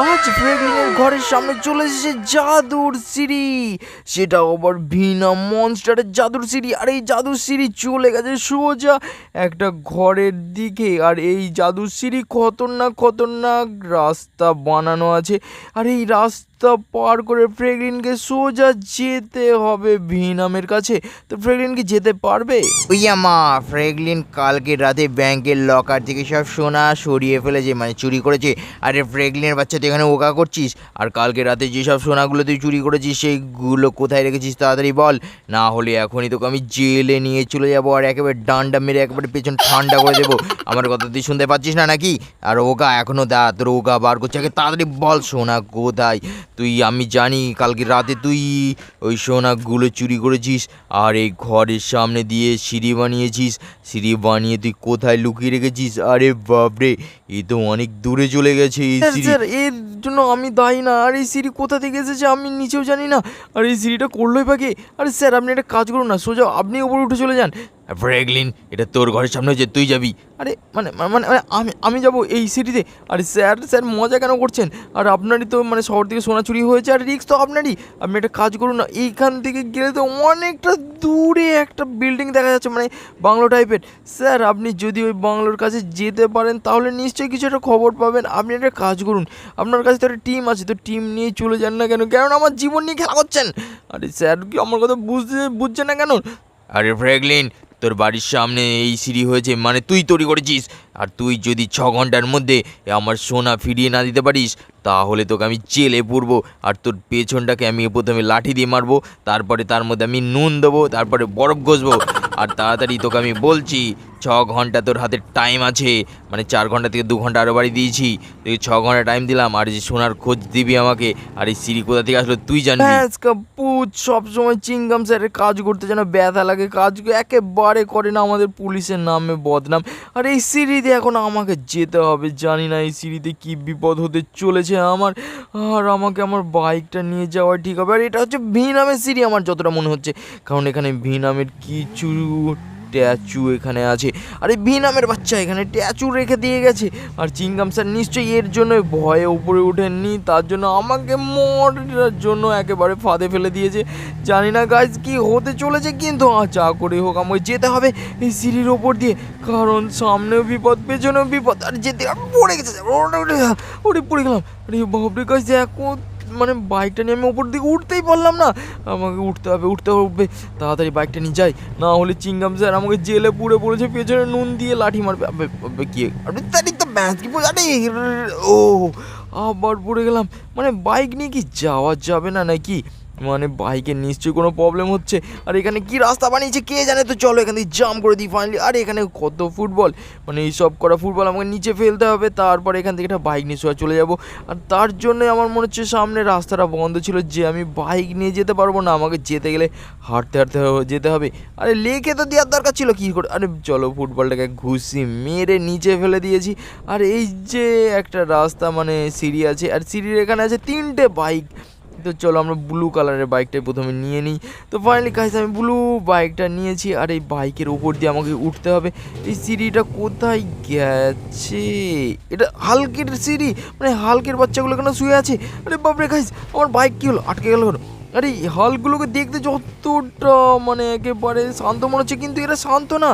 আজ ফ্রেগলিনের ঘরের সামনে চলে এসেছে জাদুর সিঁড়ি, সেটা আবার ভিনা মনস্টারের জাদুর সিঁড়ি। আর এই জাদুর সিঁড়ি চলে গেছে সোজা একটা ঘরের দিকে। আর এই জাদুর সিঁড়ি খতরনাক খতরনাক রাস্তা বানানো আছে। আর এই রাস্তা পার করে ফ্রেগলিনকে সোজা যেতে হবে ভিনামের কাছে। তো ফ্রেগলিন কি যেতে পারবে? মা ফ্রেগলিন কালকে রাতে ব্যাংকের লকার থেকে সব সোনা সরিয়ে ফেলেছে, মানে চুরি করেছে। আরে ফ্রেগলিনের বাচ্চা তুই এখানে ওকা করছিস? আর কালকে রাতে যেসব সোনাগুলো তুই চুরি করেছিস সেইগুলো কোথায় রেখেছিস তাড়াতাড়ি বল, না হলে এখনই তোকে আমি জেলে নিয়ে চলে যাবো আর একেবারে ডান্ডা মেরে একেবারে পেছন ঠান্ডা করে দেবো। আমার কথা তুই শুনতে পাচ্ছিস না নাকি? আর ওকা এখনো তোর ওকা বার করছে, আগে তাড়াতাড়ি বল সোনা কোথায় তুই? আমি জানি কালকে রাতে তুই ওই সোনাগুলো চুরি করেছিস আর এই ঘরের সামনে দিয়ে সিঁড়ি বানিয়েছিস। সিঁড়ি বানিয়ে তুই কোথায় লুকিয়ে রেখেছিস? আরে বাপরে, এই তো অনেক দূরে চলে গেছে এই সিঁড়ি। স্যার এর জন্য আমি দায়ী না। আর এই সিঁড়ি কোথা থেকে এসেছে আমি নিচেও জানি না। আর এই সিঁড়িটা করলোই বা কে? আরে স্যার আপনি একটা কাজ করুন না, সোজা আপনি উপরে উঠে চলে যান। ফ্রেগলিন, এটা তোর ঘরের সামনে হচ্ছে, তুই যাবি? আরে মানে মানে মানে আমি আমি যাবো এই সিঁড়িতে? আরে স্যার স্যার মজা কেন করছেন? আর আপনারই তো মানে শহর থেকে সোনা চুরি হয়েছে, আর রিস্ক তো আপনারই। আপনি একটা কাজ করুন না, এইখান থেকে গেলে তো অনেকটা দূরে একটা বিল্ডিং দেখা যাচ্ছে, মানে বাংলো টাইপের। স্যার আপনি যদি ওই বাংলোর কাছে যেতে পারেন তাহলে নিশ্চয়ই কিছু একটা খবর পাবেন। আপনি একটা কাজ করুন, আপনার কাছে তো একটা টিম আছে, তো টিম নিয়ে চলে যান না কেন? কেন আমার জীবন নিয়ে খেলা করছেন? আরে স্যার কি আমার কথা বুঝছেন না কেন? আরে ফ্রেগলিন, তোর বাড়ির সামনে এই সিঁড়ি হয়েছে মানে তুই তৈরি করেছিস। আর তুই যদি 6 ঘন্টার মধ্যে আমার সোনা ফিরিয়ে না দিতে পারিস তাহলে তোকে আমি জেলে পুরবো। আর তোর পেছনটাকে আমি প্রথমে লাঠি দিয়ে মারবো, তারপরে তার মধ্যে আমি নুন দেবো, তারপরে বরফ ঘষবো। আর তাড়াতাড়ি তোকে আমি বলছি 6 ঘন্টা তোর হাতে টাইম আছে, মানে 4 ঘন্টা থেকে 2 ঘন্টা আরও বাড়ি দিয়েছি, তুই 6 ঘন্টা টাইম দিলাম। আর যে সোনার খোঁজ দিবি আমাকে। আর এই সিঁড়ি কোথা থেকে আসলো তুই জানবি। ব্যাস কাপুচ সবসময় চিংগাম স্যারের কাজ করতে যেন ব্যথা লাগে, কাজ একেবারে করে না, আমাদের পুলিশের নামে বদনাম। আর এই সিঁড়িতে এখন আমাকে যেতে হবে, জানি না এই সিঁড়িতে কি বিপদ হতে চলেছে আমার। আর আমাকে আমার বাইকটা নিয়ে যাওয়া ঠিক হবে। আর এটা হচ্ছে ভিনামের সিঁড়ি আমার যতটা মনে হচ্ছে, কারণ এখানে ভিনামের কিছু স্ট্যাচু এখানে আছে। আর এই ভিনামের বাচ্চা এখানে স্ট্যাচু রেখে দিয়ে গেছে। আর চিংগাম স্যার নিশ্চয়ই এর জন্য ভয়ে উপরে ওঠেননি, তার জন্য আমাকে মরার জন্য একেবারে ফাঁদে ফেলে দিয়েছে। জানি না গাইজ কি হতে চলেছে, কিন্তু যা করে হোক আমাকে যেতে হবে এই সিঁড়ির ওপর দিয়ে, কারণ সামনেও বিপদ পেছনেও বিপদ। আর যেতে পড়ে গেছে, ওরে পড়ে গেলাম। আরে বাপরে গাইজ, এখন মানে বাইকটা নিয়ে আমি ওপর দিকে উঠতেই পারলাম না। আমাকে উঠতে হবে তাড়াতাড়ি, বাইকটা নিয়ে যাই, না হলে চিংগাম স্যার আমাকে জেলে পুড়ে পড়েছে, পেছনে নুন দিয়ে লাঠি মারবে। কি আরে তারি তো ব্যাস কি আরে ও আবার পড়ে গেলাম। মানে বাইক নিয়ে কি যাওয়া যাবে না নাকি? মানে বাইকের নিশ্চয়ই কোনো প্রবলেম হচ্ছে। আর এখানে কি রাস্তা বানিয়েছে কে জানে। তো চলো এখান থেকে জাম্প করে দিই ফাইনালি। আর এখানে কত ফুটবল, মানে এই সব করা ফুটবল আমাকে নিচে ফেলতে হবে, তারপরে এখান থেকে একটা বাইক নিয়ে চলে যাব। আর তার জন্যই আমার মনে হচ্ছে সামনে রাস্তাটা বন্ধ ছিল, যে আমি বাইক নিয়ে যেতে পারবো না, আমাকে যেতে গেলে হাঁটতে হাঁটতে যেতে হবে। আরে লেকে তো দেওয়ার দরকার ছিল, কী করে। আরে চলো ফুটবলটাকে ঘুষি মেরে নিচে ফেলে দিয়েছি। আর এই যে একটা রাস্তা মানে সিঁড়ি আছে, আর সিঁড়ির এখানে আছে 3টে বাইক। তো চলো আমরা ব্লু কালারের বাইকটাই প্রথমে নিয়ে নিই। তো ফাইনালি গাইস আমি ব্লু বাইকটা নিয়েছি। আর এই বাইকের উপর দিয়ে আমাকে উঠতে হবে। এই সিঁড়িটা কোথায় গেছে? এটা হালকের সিঁড়ি, মানে হালকের বাচ্চাগুলো কেন শুয়ে আছে? আরে বাপরে গাইস, আমার বাইক কী হলো, আটকে গেল কেন? আরে এই হালগুলোকে দেখতে যতটা মানে একেবারে শান্ত মনে হচ্ছে, কিন্তু এরা শান্ত না,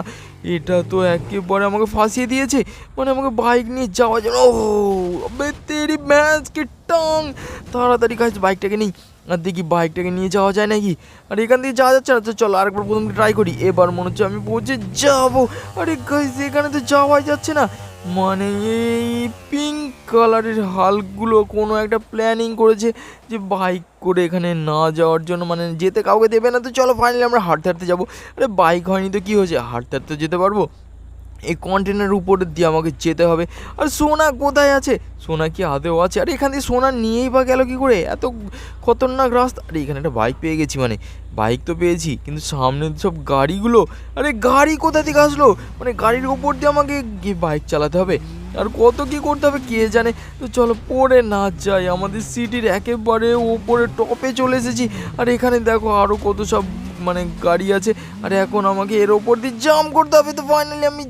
এটা তো একেবারে আমাকে ফাঁসিয়ে দিয়েছে। মানে আমাকে বাইক নিয়ে যাওয়া যাবে। ও তেরি ম্যাচ কি টং, তাড়াতাড়ি গাইস বাইকটাকে নেই, আর দেখি বাইকটাকে নিয়ে যাওয়া যায় নাকি। আর এখান থেকে যাওয়া যাচ্ছে না, তো চলো আরেকবার প্রথম ট্রাই করি। এবার মনে হচ্ছে আমি পৌঁছে যাবো। আরে গাইস এখানে তো যাওয়াই যাচ্ছে না, মানে এই পিঙ্ক কালারের হালগুলো কোনো একটা প্ল্যানিং করেছে যে বাইক করে এখানে না যাওয়ার জন্য, মানে যেতে কাউকে দেবে না। তো চলো ফাইনালি আমরা হাঁটতে হাঁটতে যাবো। আরে বাইক হয়নি তো কী হয়েছে, হাঁটতে হাঁটতে যেতে পারবো। এই কন্টেনারের উপরে দিয়ে আমাকে যেতে হবে। আর সোনা কোথায় আছে? সোনা কি আদেও আছে? আর এখান থেকে সোনা নিয়েই বা গেল কী করে, এত খতরনাক রাস্তা। আরে এখানে একটা বাইক পেয়ে গেছি, মানে বাইক তো পেয়েছি, কিন্তু সামনে সব গাড়িগুলো। আরে গাড়ি কোথা থেকে আসলো? মানে গাড়ির ওপর দিয়ে আমাকে গিয়ে বাইক চালাতে হবে, আর কত কী করতে হবে কে জানে। তো চলো পড়ে না যাই, আমাদের সিটির একেবারে ওপরে টপে চলে এসেছি। আর এখানে দেখো আরও কত সব মানে গাড়ি আছে। আর এখন আমাকে এর ওপর দিয়ে জাম্প করতে হবে। তো ফাইনালি আমি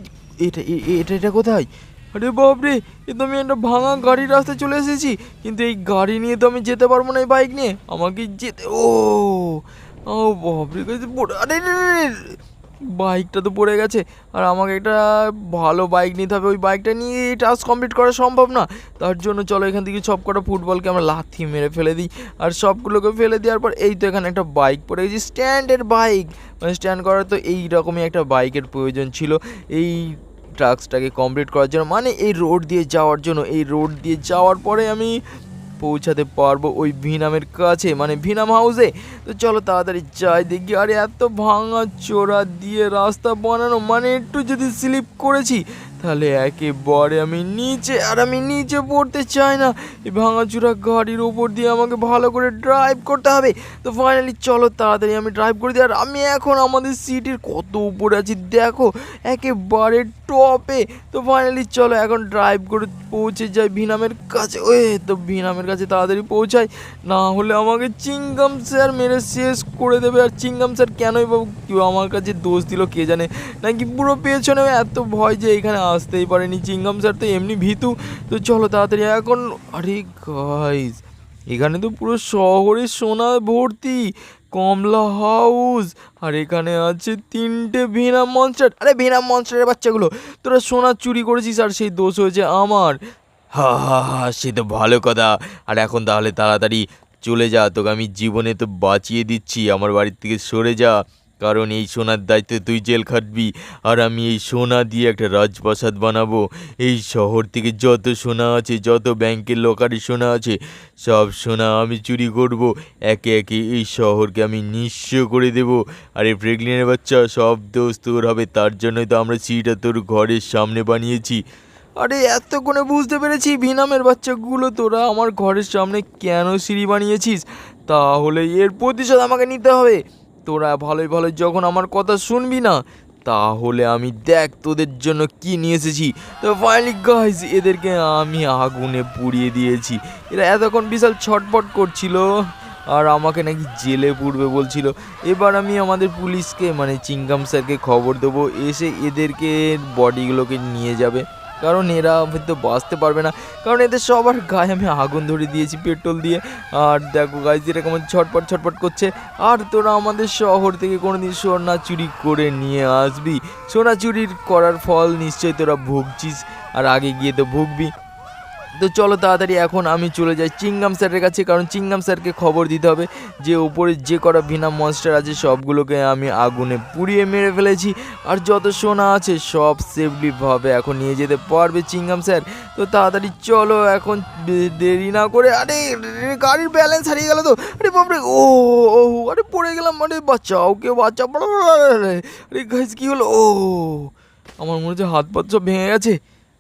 এটা এটা এটা কোথায়? আরে বাপরে, এ তো আমি একটা ভাঙা গাড়ির রাস্তায় চলে এসেছি, কিন্তু এই গাড়ি নিয়ে তো আমি যেতে পারবো না, এই বাইক নিয়ে আমাকে যেতে ও বাপরে আরে রে রে রে, বাইকটা তো পড়ে গেছে। আর আমাকে একটা ভালো বাইক নিতে হবে, ওই বাইকটা নিয়ে এই টাস্ক কমপ্লিট করা সম্ভব না। তার জন্য চলো এখান থেকে সব কটা ফুটবলকে আমরা লাথি মেরে ফেলে দিই, আর সবগুলোকে ফেলে দেওয়ার পর এই তো এখানে একটা বাইক পড়ে গেছি, স্ট্যান্ডের বাইক। মানে স্ট্যান্ড করার তো এইরকমই একটা বাইকের প্রয়োজন ছিল এই টাস্কটাকে কমপ্লিট করার জন্য, মানে এই রোড দিয়ে যাওয়ার জন্য। এই রোড দিয়ে যাওয়ার পরে আমি পৌঁছাতে পারবো ওই ভিনামের কাছে, মানে ভিনাম হাউসে। তো চলো তাড়াতাড়ি যাই দেখি। আরে এত ভাঙা চোরা দিয়ে রাস্তা বানানো, মানে একটু যদি স্লিপ করেছি তাহলে একেবারে আমি নিচে, আর আমি নিচে পড়তে চাই না। এই ভাঙাচোরা গাড়ির ওপর দিয়ে আমাকে ভালো করে ড্রাইভ করতে হবে। তো ফাইনালি চলো তাড়াতাড়ি আমি ড্রাইভ করে দিই। আর আমি এখন আমাদের সিটির কত উপরে আছি দেখো, একেবারে টপে। তো ফাইনালি চলো এখন ড্রাইভ করে পৌঁছে যাই ভিনামের কাছে। তো ভিনামের কাছে তাড়াতাড়ি পৌঁছাই, না হলে আমাকে চিংগাম স্যার মেরে শেষ করে দেবে। আর চিংগাম স্যার কেনই বা কেউ আমার কাছে দোষ দিল কে জানে, নাকি পুরো পেছনে এত ভয় যে এখানে আসতেই পারেনি। চিংগাম স্যার তো এমনি ভীতু। তো চলো তাড়াতাড়ি এখন। আরে গাইস, এখানে তো পুরো শহরে সোনা ভর্তি, কমলা হাউস, আর এখানে আছে 3টে ভিনাম মনস্টার। আরে ভিনাম মনস্টারের বাচ্চাগুলো, তোরা সোনা চুরি করেছিস আর সেই দোষ হয়েছে আমার। হা হা হা, সে তো ভালো কথা। আর এখন তাহলে তাড়াতাড়ি চলে যা, তোকে আমি জীবনে তো বাঁচিয়ে দিচ্ছি, আমার বাড়ির থেকে সরে যা, কারণ এই সোনার দায়িত্বে তুই জেল খাটবি। আর আমি এই সোনা দিয়ে একটা রাজপ্রাসাদ বানাবো। এই শহর থেকে যত সোনা আছে, যত ব্যাংকের লকারে সোনা আছে, সব সোনা আমি চুরি করব। একে একে এই শহরকে আমি নিঃস্ব করে দেব। আর এই ফ্রেগলিনের বাচ্চা, সব দোষ তোর হবে, তার জন্যই তো আমরা সিঁড়িটা তোর ঘরের সামনে বানিয়েছি। আরে এতক্ষণে বুঝতে পেরেছি ভিনামের বাচ্চাগুলো, তোরা আমার ঘরের সামনে কেন সিঁড়ি বানিয়েছিস, তাহলে এর প্রতিশোধ আমাকে নিতে হবে। তোরা ভালোই ভালোই যখন আমার কথা শুনবি না, তাহলে আমি দেখ তোদের জন্য কি নিয়ে এসেছি। তো ফাইনালি গাইস, এদেরকে আমি আগুনে পুড়িয়ে দিয়েছি। এরা এতক্ষণ বিশাল ছটফট করছিল আর আমাকে নাকি জেলে পুড়বে বলছিল। এবার আমি আমাদের পুলিশকে, মানে চিংগাম স্যারকে খবর দেবো, এসে এদেরকে বডিগুলোকে নিয়ে যাবে, কারণ এরা হয়তো বাঁচতে পারবে না, কারণ এদের সবার গায়ে আমি আগুন ধরে দিয়েছি পেট্রোল দিয়ে। আর দেখো গাইজ, এরকম ছটপট ছটপট করছে। আর তোরা আমাদের শহর থেকে কোনোদিন সোনা চুরি করে নিয়ে আসবি, সোনা চুরির করার ফল নিশ্চয়ই তোরা ভুগছিস, আর আগে গিয়ে তো ভুগবি। তো চলো তাড়াতাড়ি এখন আমি চলে যাই চিংগাম স্যারের কাছে, কারণ চিংগাম স্যারকে খবর দিতে হবে যে ওপরে যে কটা ভিনাম মনস্টার আছে সবগুলোকে আমি আগুনে পুড়িয়ে মেরে ফেলেছি, আর যত সোনা আছে সব সেফলিভাবে এখন নিয়ে যেতে পারবে চিংগাম স্যার। তো তাড়াতাড়ি চলো এখন, দেরি না করে। আরে গাড়ির ব্যালেন্স হারিয়ে গেল তো, আরে বাপরে, আরে পড়ে গেলাম, আরে বাঁচাও, কেউ বাঁচাও। আরে গাইস, কী হলো? আমার মনে হচ্ছে হাত পাত সব ভেঙে গেছে।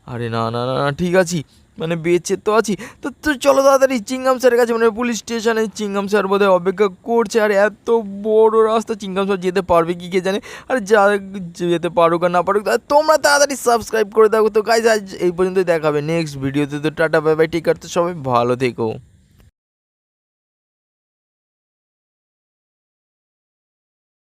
আরে না না না না, ঠিক আছি, মানে বেঁচে তো আছি। তো চলো তাড়াতাড়ি চিংগাম স্যারের কাছে, মানে পুলিশ স্টেশনে চিংগাম স্যার বোধহয় অপেক্ষা করছে। আর এত বড় রাস্তা চিংগাম স্যার যেতে পারবে কি কে জানে, আর যা যেতে পারুক আর না পারুক, তোমরা তাড়াতাড়ি সাবস্ক্রাইব করে দাও। তো গাইজ আজ এই পর্যন্তই, দেখাবে নেক্সট ভিডিওতে। তো tata bye bye, take care, তো সবাই ভালো থেকো।